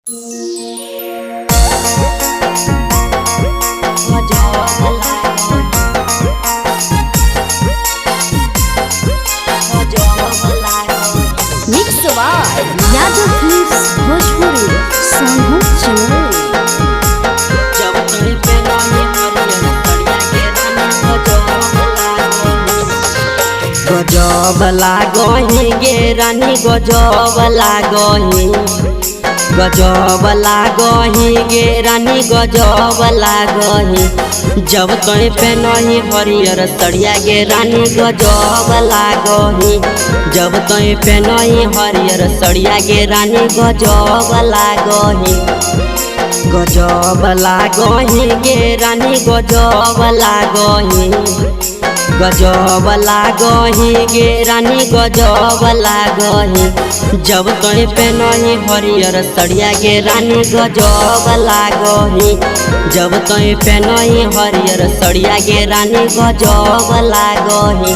Mix Yadav films Bhojpuri Sangu चुनरी। गजब लागही गे रानी गजब लागही, गजब लागही गे रानी गजब लागही। जब तोय पहनही हरियर सड़िया गे रानी गजब लागही, जब तोय पहनही हरियर सड़िया गे रानी गजब लागही। गजब लागही गे रानी गजब लागही, गजब लागही गे रानी गजब लागही। जब तोय पहनही हरियर सड़िया गे रानी गजब लागही, जब तोय पहनही हरियर सड़िया गे रानी गजब लागही।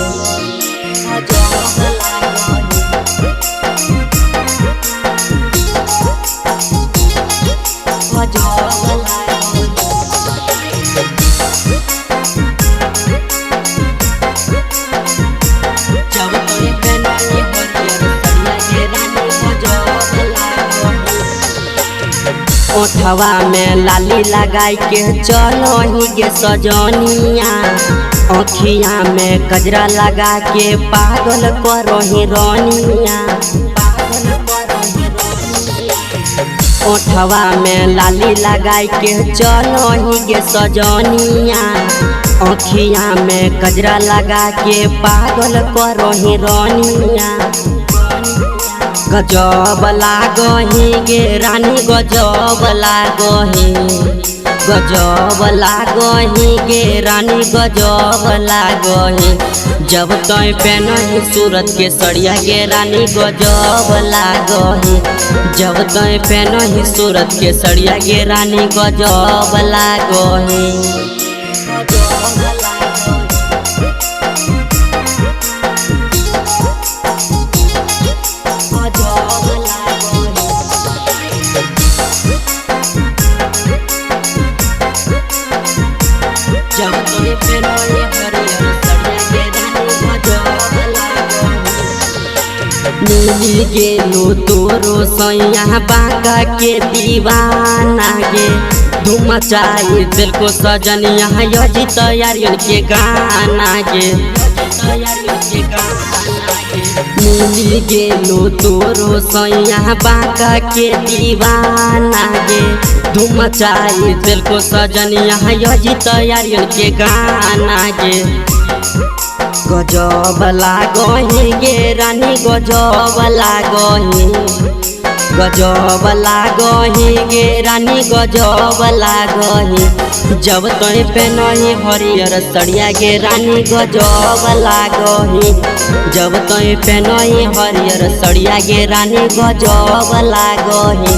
ओठवा में लाली लगाई के चलो ही गे सजनिया, अखिया में गजरा लगा के पागल करो ही रानिया। ओठवा में लाली लगाई के चलो ही गे सजनिया, अखिया में गजरा लगा के पागल करो ही रानिया। गजब लागही गे रानी गजब लागही, गजब लागही गे रानी गजब लागही। जब तोय पहनही सूरत के सड़िया गे रानी गजब लागही, जब तोय पहनही सूरत के सड़िया गे रानी गजब लागही। जब तोय पहनही हरियर सड़िया गे रानी गजब लागही। मिल गेलो तोरो सैया बाका के दीवाना गे, धूम मचाई दिल को सजनिया यजी तैयारियन के गाना गे। मिल गेलो तोरो सैया बाका के दीवाना गे, धूम मचाई दिल को सजनिया यजी तैयारियन के गाना गे। गजब लागही गे रानी गजब लागही, गजब लागही गे रानी गजब लागही। जब तोय पहनही हरियर सड़िया गे रानी गजब लागही, जब तोय पहनही हरियर सड़िया गे रानी गजब लागही।